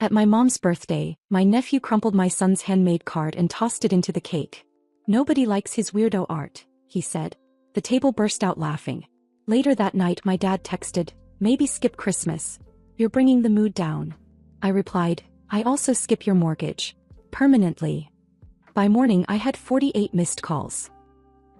At my mom's birthday, my nephew crumpled my son's handmade card and tossed it into the cake. "Nobody likes his weirdo art," he said. The table burst out laughing. Later that night my dad texted, "Maybe skip Christmas. You're bringing the mood down." I replied, "I also skip your mortgage. Permanently." By morning I had 48 missed calls.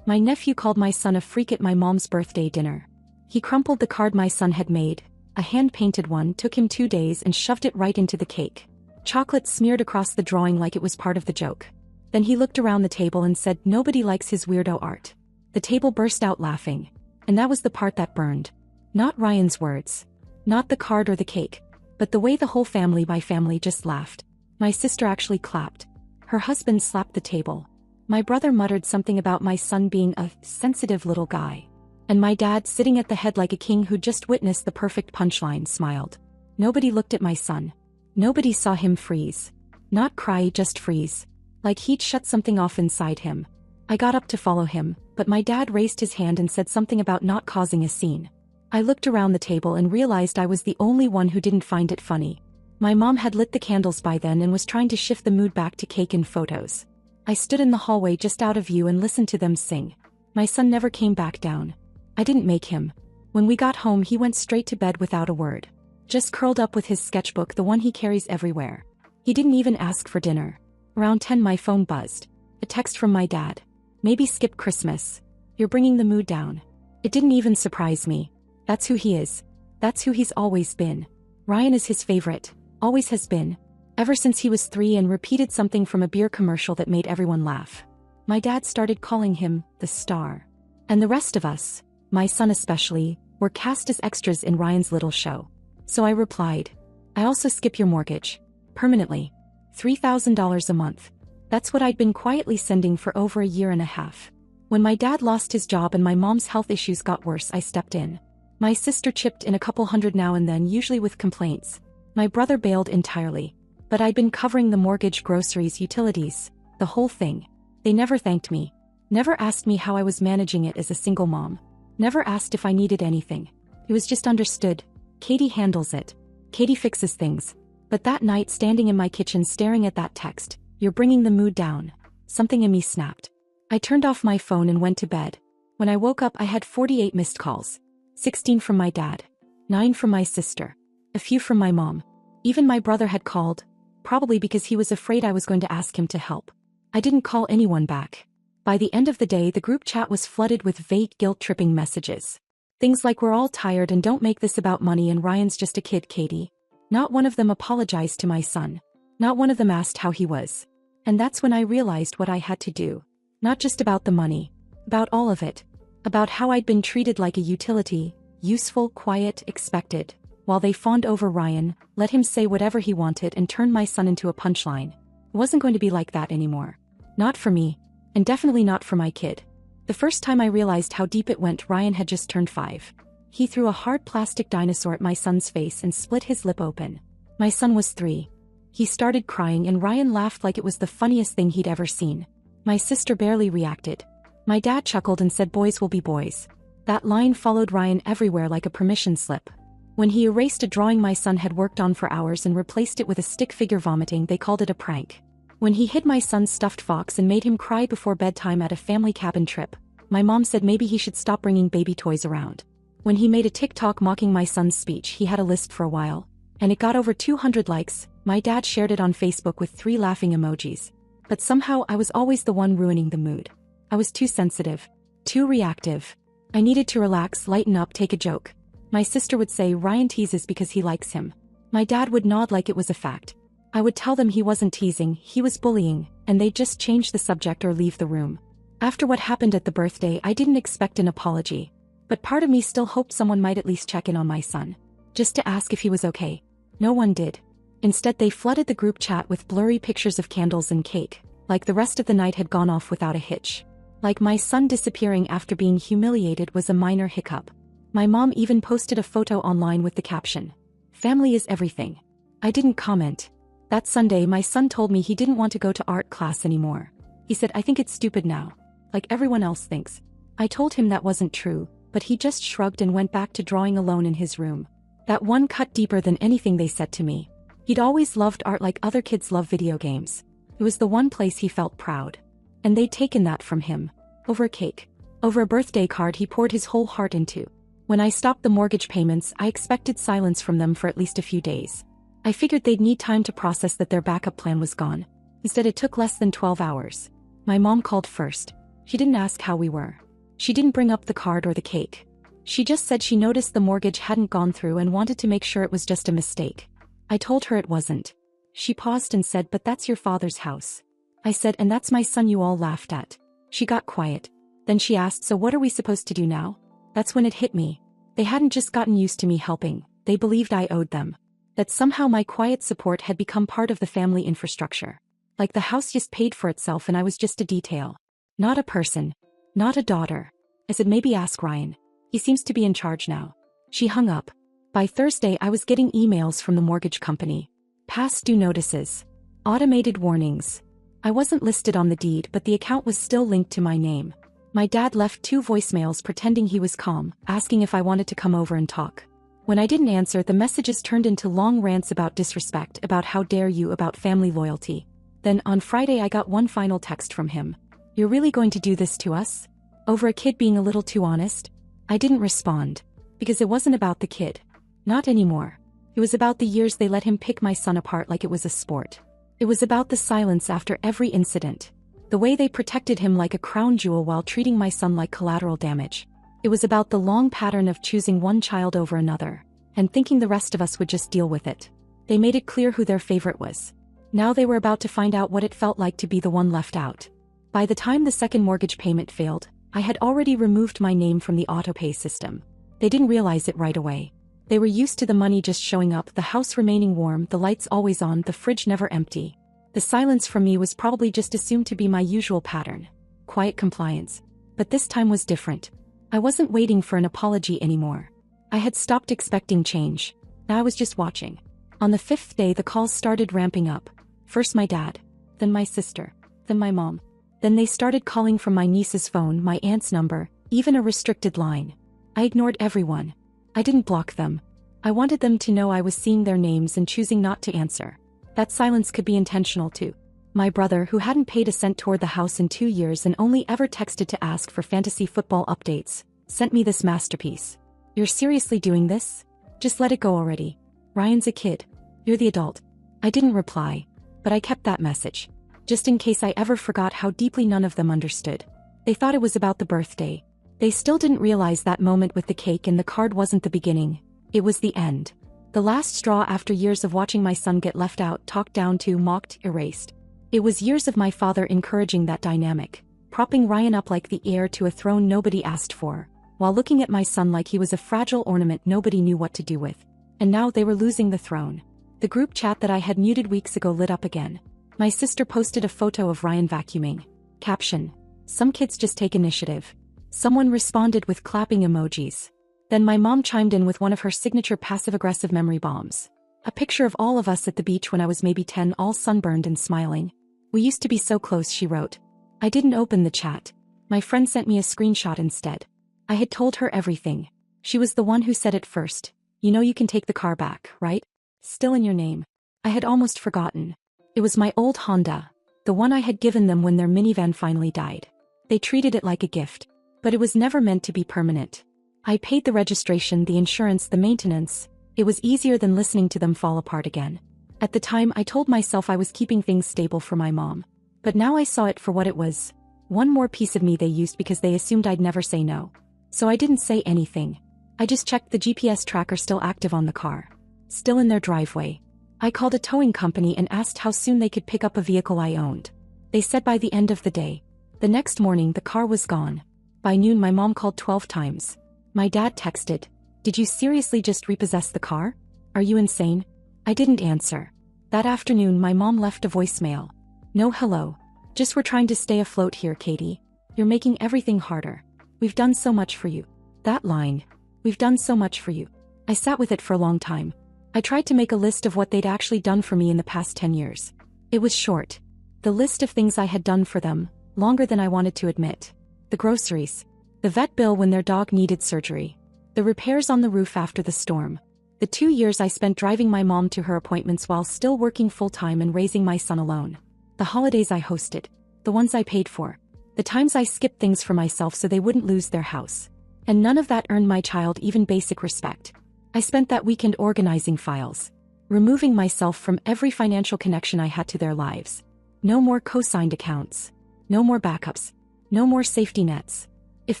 My nephew called my son a freak at my mom's birthday dinner. He crumpled the card my son had made, a hand-painted one, took him 2 days, and shoved it right into the cake. Chocolate smeared across the drawing like it was part of the joke. Then he looked around the table and said, "Nobody likes his weirdo art." The table burst out laughing. And that was the part that burned. Not Ryan's words. Not the card or the cake. But the way the whole family, my family, just laughed. My sister actually clapped. Her husband slapped the table. My brother muttered something about my son being a sensitive little guy. And my dad, sitting at the head like a king who just witnessed the perfect punchline, smiled. Nobody looked at my son. Nobody saw him freeze. Not cry, just freeze. Like he'd shut something off inside him. I got up to follow him, but my dad raised his hand and said something about not causing a scene. I looked around the table and realized I was the only one who didn't find it funny. My mom had lit the candles by then and was trying to shift the mood back to cake and photos. I stood in the hallway just out of view and listened to them sing. My son never came back down. I didn't make him. When we got home he went straight to bed without a word. Just curled up with his sketchbook, the one he carries everywhere. He didn't even ask for dinner. Around 10 my phone buzzed. A text from my dad. "Maybe skip Christmas. You're bringing the mood down." It didn't even surprise me. That's who he is. That's who he's always been. Ryan is his favorite. Always has been. Ever since he was 3 and repeated something from a beer commercial that made everyone laugh. My dad started calling him the star. And the rest of us, my son especially, were cast as extras in Ryan's little show. So I replied, "I also skip your mortgage. Permanently. $3,000 a month." That's what I'd been quietly sending for over a year and a half. When my dad lost his job and my mom's health issues got worse, I stepped in. My sister chipped in a couple hundred now and then, usually with complaints. My brother bailed entirely. But I'd been covering the mortgage, groceries, utilities, the whole thing. They never thanked me. Never asked me how I was managing it as a single mom. Never asked if I needed anything. It was just understood. Katie handles it. Katie fixes things. But that night, standing in my kitchen staring at that text, "You're bringing the mood down," something in me snapped. I turned off my phone and went to bed. When I woke up I had 48 missed calls. 16 from my dad. 9 from my sister. A few from my mom. Even my brother had called, probably because he was afraid I was going to ask him to help. I didn't call anyone back. By the end of the day the group chat was flooded with vague guilt-tripping messages. Things like, "We're all tired and don't make this about money and Ryan's just a kid, Katie." Not one of them apologized to my son. Not one of them asked how he was. And that's when I realized what I had to do. Not just about the money. About all of it. About how I'd been treated like a utility, useful, quiet, expected, while they fawned over Ryan, let him say whatever he wanted and turned my son into a punchline. It wasn't going to be like that anymore. Not for me. And definitely not for my kid. The first time I realized how deep it went, Ryan had just turned 5. He threw a hard plastic dinosaur at my son's face and split his lip open. My son was 3. He started crying and Ryan laughed like it was the funniest thing he'd ever seen. My sister barely reacted. My dad chuckled and said, "Boys will be boys." That line followed Ryan everywhere like a permission slip. When he erased a drawing my son had worked on for hours and replaced it with a stick figure vomiting, they called it a prank. When he hid my son's stuffed fox and made him cry before bedtime at a family cabin trip, my mom said maybe he should stop bringing baby toys around. When he made a TikTok mocking my son's speech, he had a list for a while. And it got over 200 likes. My dad shared it on Facebook with 3 laughing emojis. But somehow I was always the one ruining the mood. I was too sensitive. Too reactive. I needed to relax, lighten up, take a joke. My sister would say, "Ryan teases because he likes him." My dad would nod like it was a fact. I would tell them he wasn't teasing, he was bullying, and they'd just change the subject or leave the room. After what happened at the birthday, I didn't expect an apology. But part of me still hoped someone might at least check in on my son. Just to ask if he was okay. No one did. Instead they flooded the group chat with blurry pictures of candles and cake, like the rest of the night had gone off without a hitch. Like my son disappearing after being humiliated was a minor hiccup. My mom even posted a photo online with the caption, "Family is everything." I didn't comment. That Sunday my son told me he didn't want to go to art class anymore. He said, "I think it's stupid now. Like everyone else thinks." I told him that wasn't true, but he just shrugged and went back to drawing alone in his room. That one cut deeper than anything they said to me. He'd always loved art like other kids love video games. It was the one place he felt proud. And they'd taken that from him. Over a cake. Over a birthday card he poured his whole heart into. When I stopped the mortgage payments, I expected silence from them for at least a few days. I figured they'd need time to process that their backup plan was gone. Instead, it took less than 12 hours. My mom called first. She didn't ask how we were. She didn't bring up the card or the cake. She just said she noticed the mortgage hadn't gone through and wanted to make sure it was just a mistake. I told her it wasn't. She paused and said, "But that's your father's house." I said, "And that's my son you all laughed at." She got quiet. Then she asked, "So what are we supposed to do now?" That's when it hit me. They hadn't just gotten used to me helping, they believed I owed them. That somehow my quiet support had become part of the family infrastructure. Like the house just paid for itself and I was just a detail. Not a person. Not a daughter. I said, "Maybe ask Ryan. He seems to be in charge now." She hung up. By Thursday I was getting emails from the mortgage company. Past due notices. Automated warnings. I wasn't listed on the deed, but the account was still linked to my name. My dad left 2 voicemails pretending he was calm, asking if I wanted to come over and talk. When I didn't answer, the messages turned into long rants about disrespect, about how dare you, about family loyalty. Then, on Friday I got one final text from him. "You're really going to do this to us? Over a kid being a little too honest?" I didn't respond. Because it wasn't about the kid. Not anymore. It was about the years they let him pick my son apart like it was a sport. It was about the silence after every incident. The way they protected him like a crown jewel while treating my son like collateral damage. It was about the long pattern of choosing one child over another, and thinking the rest of us would just deal with it. They made it clear who their favorite was. Now they were about to find out what it felt like to be the one left out. By the time the second mortgage payment failed, I had already removed my name from the autopay system. They didn't realize it right away. They were used to the money just showing up, the house remaining warm, the lights always on, the fridge never empty. The silence from me was probably just assumed to be my usual pattern. Quiet compliance. But this time was different. I wasn't waiting for an apology anymore. I had stopped expecting change. Now I was just watching. On the 5th day the calls started ramping up. First my dad. Then my sister. Then my mom. Then they started calling from my niece's phone, my aunt's number, even a restricted line. I ignored everyone. I didn't block them. I wanted them to know I was seeing their names and choosing not to answer. That silence could be intentional too. My brother, who hadn't paid a cent toward the house in 2 years and only ever texted to ask for fantasy football updates, sent me this masterpiece. "You're seriously doing this? Just let it go already. Ryan's a kid. You're the adult." I didn't reply, but I kept that message. Just in case I ever forgot how deeply none of them understood. They thought it was about the birthday. They still didn't realize that moment with the cake and the card wasn't the beginning. It was the end. The last straw after years of watching my son get left out, talked down to, mocked, erased. It was years of my father encouraging that dynamic, propping Ryan up like the heir to a throne nobody asked for, while looking at my son like he was a fragile ornament nobody knew what to do with. And now they were losing the throne. The group chat that I had muted weeks ago lit up again. My sister posted a photo of Ryan vacuuming. Caption: "Some kids just take initiative." Someone responded with clapping emojis. Then my mom chimed in with one of her signature passive-aggressive memory bombs. A picture of all of us at the beach when I was maybe 10, all sunburned and smiling. "We used to be so close," she wrote. I didn't open the chat. My friend sent me a screenshot instead. I had told her everything. She was the one who said it first. "You know you can take the car back, right? Still in your name." I had almost forgotten. It was my old Honda, the one I had given them when their minivan finally died. They treated it like a gift. But it was never meant to be permanent. I paid the registration, the insurance, the maintenance. It was easier than listening to them fall apart again. At the time I told myself I was keeping things stable for my mom. But now I saw it for what it was. One more piece of me they used because they assumed I'd never say no. So I didn't say anything. I just checked the GPS tracker still active on the car. Still in their driveway. I called a towing company and asked how soon they could pick up a vehicle I owned. They said by the end of the day. The next morning the car was gone. By noon my mom called 12 times. My dad texted, "Did you seriously just repossess the car? Are you insane?" I didn't answer. That afternoon my mom left a voicemail. "No hello. Just we're trying to stay afloat here, Katie. You're making everything harder. We've done so much for you." That line. "We've done so much for you." I sat with it for a long time. I tried to make a list of what they'd actually done for me in the past 10 years. It was short. The list of things I had done for them, longer than I wanted to admit. The groceries. The vet bill when their dog needed surgery. The repairs on the roof after the storm. The 2 years I spent driving my mom to her appointments while still working full-time and raising my son alone. The holidays I hosted. The ones I paid for. The times I skipped things for myself so they wouldn't lose their house. And none of that earned my child even basic respect. I spent that weekend organizing files. Removing myself from every financial connection I had to their lives. No more co-signed accounts. No more backups. No more safety nets. If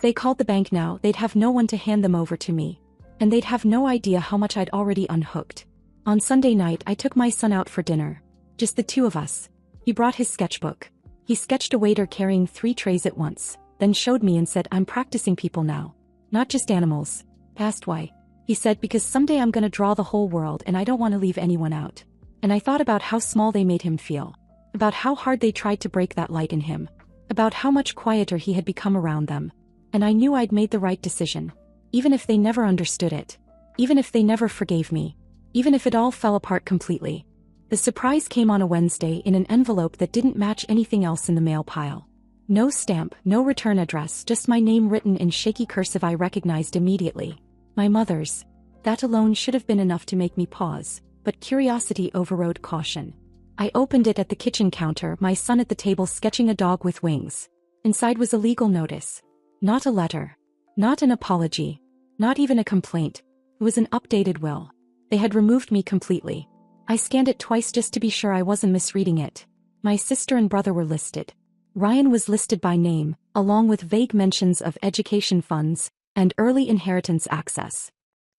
they called the bank now, they'd have no one to hand them over to me. And they'd have no idea how much I'd already unhooked. On Sunday night, I took my son out for dinner. Just the two of us. He brought his sketchbook. He sketched a waiter carrying 3 trays at once, then showed me and said, "I'm practicing people now. Not just animals." Asked why. He said, "Because someday I'm gonna draw the whole world and I don't want to leave anyone out." And I thought about how small they made him feel. About how hard they tried to break that light in him. About how much quieter he had become around them. And I knew I'd made the right decision. Even if they never understood it. Even if they never forgave me. Even if it all fell apart completely. The surprise came on a Wednesday in an envelope that didn't match anything else in the mail pile. No stamp, no return address, just my name written in shaky cursive I recognized immediately. My mother's. That alone should have been enough to make me pause, but curiosity overrode caution. I opened it at the kitchen counter, my son at the table sketching a dog with wings. Inside was a legal notice. Not a letter. Not an apology. Not even a complaint. It was an updated will. They had removed me completely. I scanned it twice just to be sure I wasn't misreading it. My sister and brother were listed. Ryan was listed by name, along with vague mentions of education funds and early inheritance access.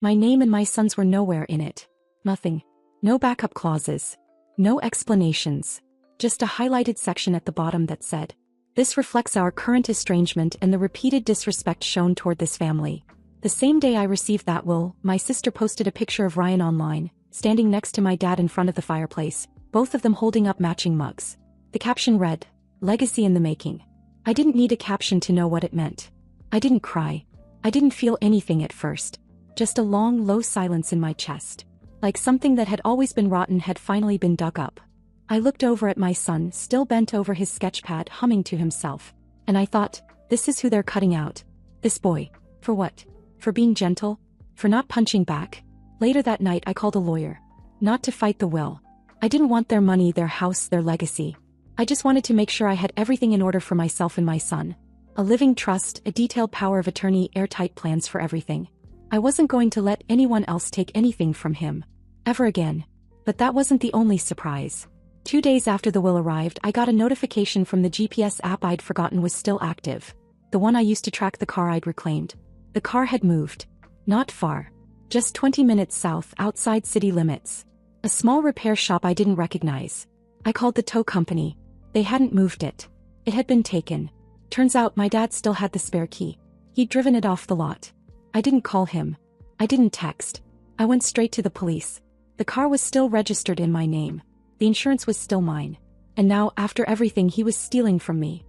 My name and my son's were nowhere in it. Nothing. No backup clauses. No explanations. Just a highlighted section at the bottom that said, "This reflects our current estrangement and the repeated disrespect shown toward this family." The same day I received that will, my sister posted a picture of Ryan online, standing next to my dad in front of the fireplace, both of them holding up matching mugs. The caption read, "Legacy in the making." I didn't need a caption to know what it meant. I didn't cry. I didn't feel anything at first. Just a long, low silence in my chest. Like something that had always been rotten had finally been dug up. I looked over at my son, still bent over his sketchpad, humming to himself. And I thought, this is who they're cutting out. This boy. For what? For being gentle? For not punching back? Later that night I called a lawyer. Not to fight the will. I didn't want their money, their house, their legacy. I just wanted to make sure I had everything in order for myself and my son. A living trust, a detailed power of attorney, airtight plans for everything. I wasn't going to let anyone else take anything from him. Ever again. But that wasn't the only surprise. 2 days after the will arrived, I got a notification from the GPS app I'd forgotten was still active. The one I used to track the car I'd reclaimed. The car had moved. Not far. Just 20 minutes south, outside city limits. A small repair shop I didn't recognize. I called the tow company. They hadn't moved it. It had been taken. Turns out my dad still had the spare key. He'd driven it off the lot. I didn't call him. I didn't text. I went straight to the police. The car was still registered in my name. The insurance was still mine. And now, after everything he was stealing from me.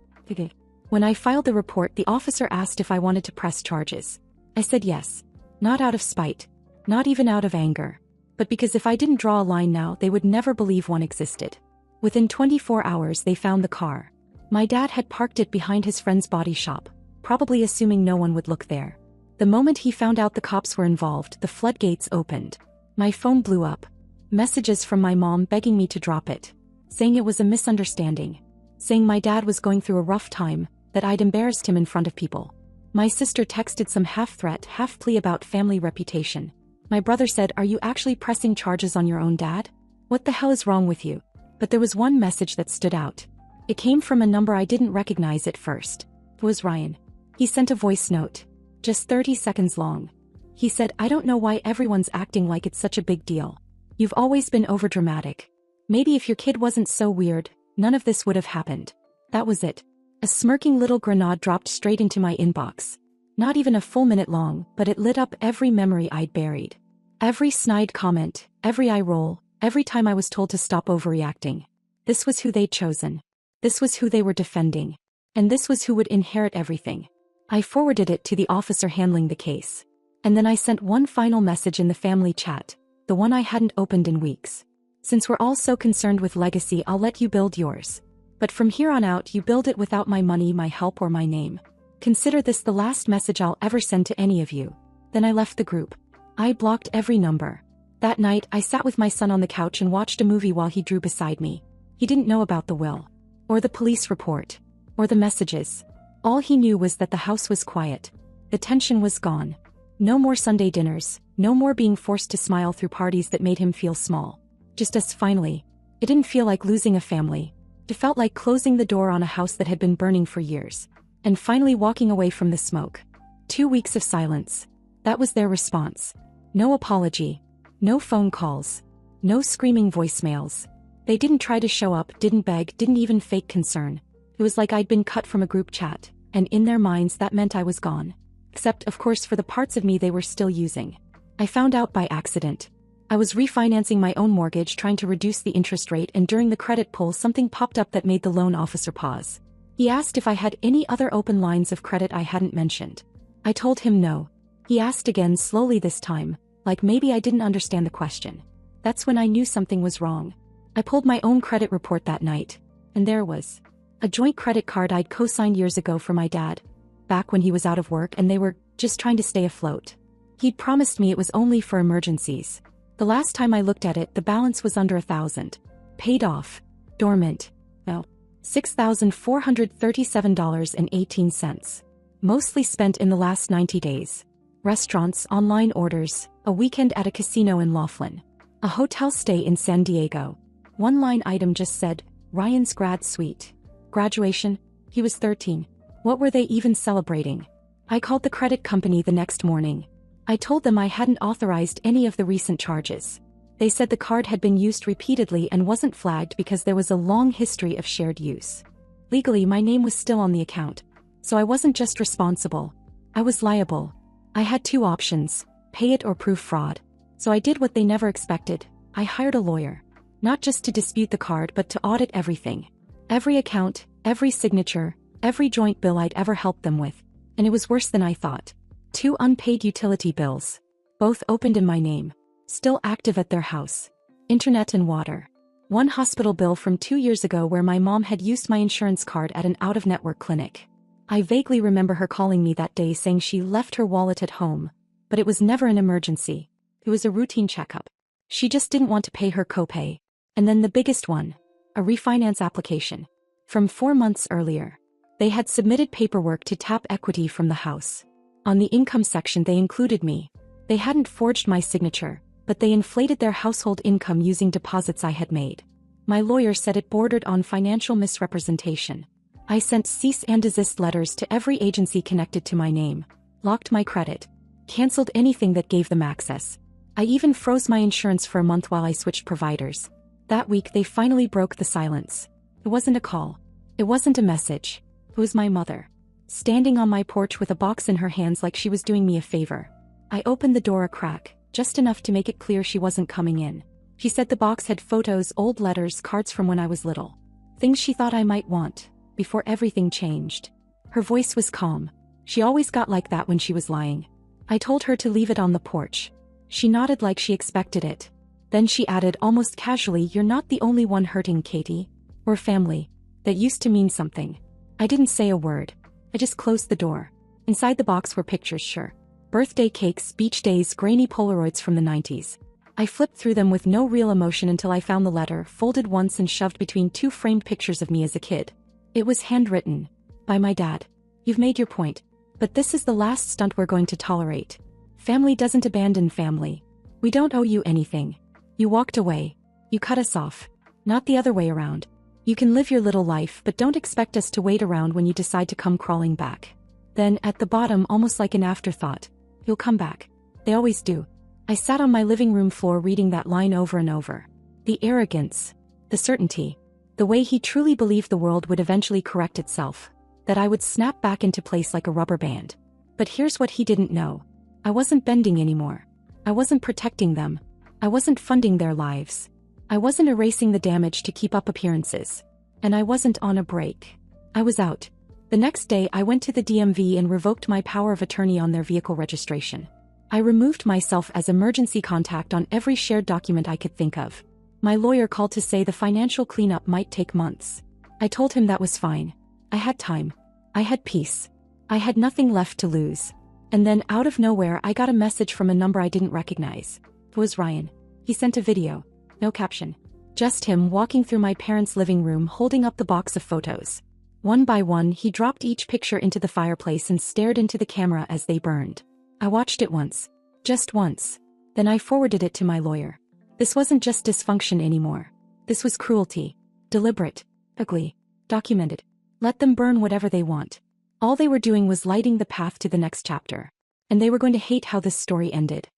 When I filed the report, the officer asked if I wanted to press charges. I said yes. Not out of spite. Not even out of anger. But because if I didn't draw a line now, they would never believe one existed. Within 24 hours they found the car. My dad had parked it behind his friend's body shop, probably assuming no one would look there. The moment he found out the cops were involved, the floodgates opened. My phone blew up. Messages from my mom begging me to drop it. Saying it was a misunderstanding. Saying my dad was going through a rough time, that I'd embarrassed him in front of people. My sister texted some half-threat, half-plea about family reputation. My brother said, "Are you actually pressing charges on your own dad? What the hell is wrong with you?" But there was one message that stood out. It came from a number I didn't recognize at first. It was Ryan. He sent a voice note. Just 30 seconds long. He said, "I don't know why everyone's acting like it's such a big deal. You've always been overdramatic. Maybe if your kid wasn't so weird, none of this would have happened." That was it. A smirking little grenade dropped straight into my inbox. Not even a full minute long, but it lit up every memory I'd buried. Every snide comment, every eye roll, every time I was told to stop overreacting. This was who they'd chosen. This was who they were defending. And this was who would inherit everything. I forwarded it to the officer handling the case. And then I sent one final message in the family chat, the one I hadn't opened in weeks. "Since we're all so concerned with legacy, I'll let you build yours. But from here on out, you build it without my money, my help, or my name. Consider this the last message I'll ever send to any of you." Then I left the group. I blocked every number. That night, I sat with my son on the couch and watched a movie while he drew beside me. He didn't know about the will, or the police report, or the messages. All he knew was that the house was quiet. The tension was gone. No more Sunday dinners, no more being forced to smile through parties that made him feel small. Just us finally. It didn't feel like losing a family. It felt like closing the door on a house that had been burning for years. And finally walking away from the smoke. 2 weeks of silence. That was their response. No apology. No phone calls. No screaming voicemails. They didn't try to show up, didn't beg, didn't even fake concern. It was like I'd been cut from a group chat, and in their minds that meant I was gone. Except, of course, for the parts of me they were still using. I found out by accident. I was refinancing my own mortgage, trying to reduce the interest rate, and during the credit pull something popped up that made the loan officer pause. He asked if I had any other open lines of credit I hadn't mentioned. I told him no. He asked again, slowly this time, like maybe I didn't understand the question. That's when I knew something was wrong. I pulled my own credit report that night, and there was a joint credit card I'd co-signed years ago for my dad, back when he was out of work and they were just trying to stay afloat. He'd promised me it was only for emergencies. The last time I looked at it, the balance was under $1,000. Paid off. Dormant. No. $6,437.18. Mostly spent in the last 90 days. Restaurants, online orders, a weekend at a casino in Laughlin. A hotel stay in San Diego. One line item just said, Ryan's grad suite. Graduation? He was 13. What were they even celebrating? I called the credit company the next morning. I told them I hadn't authorized any of the recent charges. They said the card had been used repeatedly and wasn't flagged because there was a long history of shared use. Legally, my name was still on the account. So I wasn't just responsible. I was liable. I had 2 options, pay it or prove fraud. So I did what they never expected. I hired a lawyer. Not just to dispute the card but to audit everything. Every account, every signature, every joint bill I'd ever helped them with. And it was worse than I thought. 2 unpaid utility bills. Both opened in my name. Still active at their house. Internet and water. 1 hospital bill from 2 years ago where my mom had used my insurance card at an out-of-network clinic. I vaguely remember her calling me that day saying she left her wallet at home. But it was never an emergency. It was a routine checkup. She just didn't want to pay her copay. And then the biggest one. A refinance application. From 4 months earlier. They had submitted paperwork to tap equity from the house. On the income section they included me. They hadn't forged my signature, but they inflated their household income using deposits I had made. My lawyer said it bordered on financial misrepresentation. I sent cease and desist letters to every agency connected to my name, locked my credit, canceled anything that gave them access. I even froze my insurance for a month while I switched providers. That week they finally broke the silence. It wasn't a call. It wasn't a message. It was my mother. Standing on my porch with a box in her hands like she was doing me a favor. I opened the door a crack, just enough to make it clear she wasn't coming in. She said the box had photos, old letters, cards from when I was little. Things she thought I might want, before everything changed. Her voice was calm. She always got like that when she was lying. I told her to leave it on the porch. She nodded like she expected it. Then she added almost casually, "You're not the only one hurting, Katie. We're family." That used to mean something. I didn't say a word. I just closed the door. Inside the box were pictures, sure. Birthday cakes, beach days, grainy Polaroids from the 90s. I flipped through them with no real emotion until I found the letter, folded once and shoved between 2 framed pictures of me as a kid. It was handwritten. By my dad. "You've made your point. But this is the last stunt we're going to tolerate. Family doesn't abandon family. We don't owe you anything. You walked away. You cut us off. Not the other way around. You can live your little life, but don't expect us to wait around when you decide to come crawling back." Then, at the bottom, almost like an afterthought, "You'll come back. They always do." I sat on my living room floor reading that line over and over. The arrogance. The certainty. The way he truly believed the world would eventually correct itself. That I would snap back into place like a rubber band. But here's what he didn't know. I wasn't bending anymore. I wasn't protecting them. I wasn't funding their lives. I wasn't erasing the damage to keep up appearances. And I wasn't on a break. I was out. The next day I went to the DMV and revoked my power of attorney on their vehicle registration. I removed myself as emergency contact on every shared document I could think of. My lawyer called to say the financial cleanup might take months. I told him that was fine. I had time. I had peace. I had nothing left to lose. And then out of nowhere I got a message from a number I didn't recognize. It was Ryan. He sent a video. No caption. Just him walking through my parents' living room holding up the box of photos. One by one he dropped each picture into the fireplace and stared into the camera as they burned. I watched it once. Just once. Then I forwarded it to my lawyer. This wasn't just dysfunction anymore. This was cruelty. Deliberate. Ugly. Documented. Let them burn whatever they want. All they were doing was lighting the path to the next chapter. And they were going to hate how this story ended.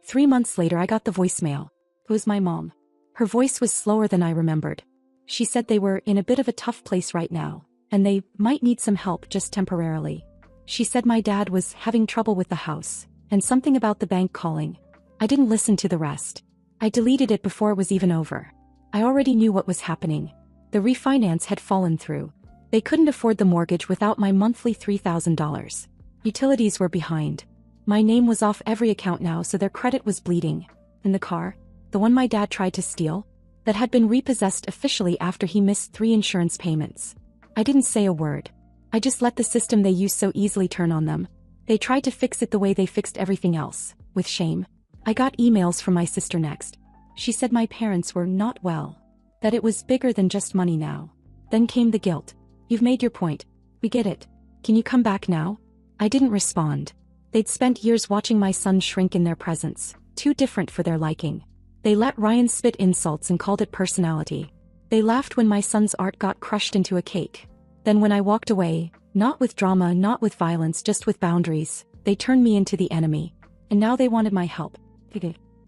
3 months later I got the voicemail. It was my mom. Her voice was slower than I remembered. She said they were in a bit of a tough place right now, and they might need some help just temporarily. She said my dad was having trouble with the house, and something about the bank calling. I didn't listen to the rest. I deleted it before it was even over. I already knew what was happening. The refinance had fallen through. They couldn't afford the mortgage without my monthly $3,000. Utilities were behind. My name was off every account now, so their credit was bleeding. And the car, the one my dad tried to steal, that had been repossessed officially after he missed 3 insurance payments. I didn't say a word. I just let the system they use so easily turn on them. They tried to fix it the way they fixed everything else, with shame. I got emails from my sister next. She said my parents were not well. That it was bigger than just money now. Then came the guilt. You've made your point. We get it. Can you come back now? I didn't respond. They'd spent years watching my son shrink in their presence, too different for their liking. They let Ryan spit insults and called it personality. They laughed when my son's art got crushed into a cake. Then when I walked away, not with drama, not with violence, just with boundaries, they turned me into the enemy. And now they wanted my help.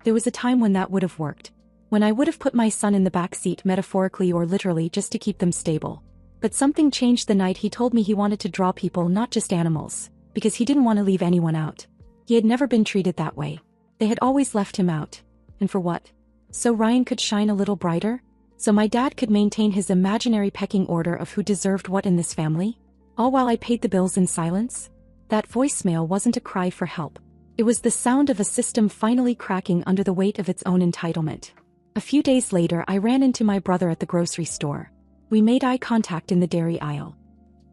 There was a time when that would have worked. When I would have put my son in the back seat metaphorically or literally just to keep them stable. But something changed the night he told me he wanted to draw people, not just animals, because he didn't want to leave anyone out. He had never been treated that way. They had always left him out. And for what? So Ryan could shine a little brighter? So my dad could maintain his imaginary pecking order of who deserved what in this family? All while I paid the bills in silence? That voicemail wasn't a cry for help. It was the sound of a system finally cracking under the weight of its own entitlement. A few days later I ran into my brother at the grocery store. We made eye contact in the dairy aisle.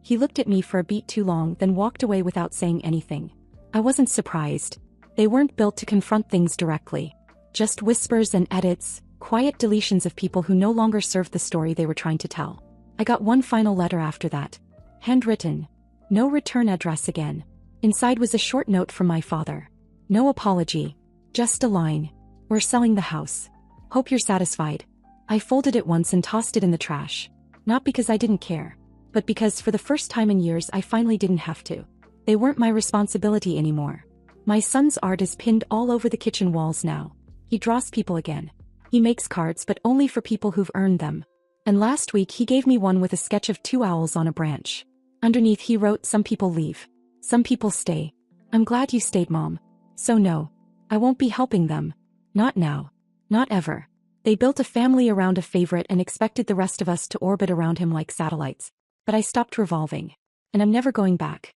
He looked at me for a beat too long, then walked away without saying anything. I wasn't surprised. They weren't built to confront things directly. Just whispers and edits, quiet deletions of people who no longer served the story they were trying to tell. I got one final letter after that. Handwritten. No return address again. Inside was a short note from my father. No apology. Just a line. We're selling the house. Hope you're satisfied. I folded it once and tossed it in the trash. Not because I didn't care, but because for the first time in years I finally didn't have to. They weren't my responsibility anymore. My son's art is pinned all over the kitchen walls now. He draws people again. He makes cards, but only for people who've earned them. And last week he gave me one with a sketch of 2 owls on a branch. Underneath he wrote, "Some people leave. Some people stay. I'm glad you stayed, Mom. So no, I won't be helping them. Not now. Not ever." They built a family around a favorite and expected the rest of us to orbit around him like satellites. But I stopped revolving. And I'm never going back.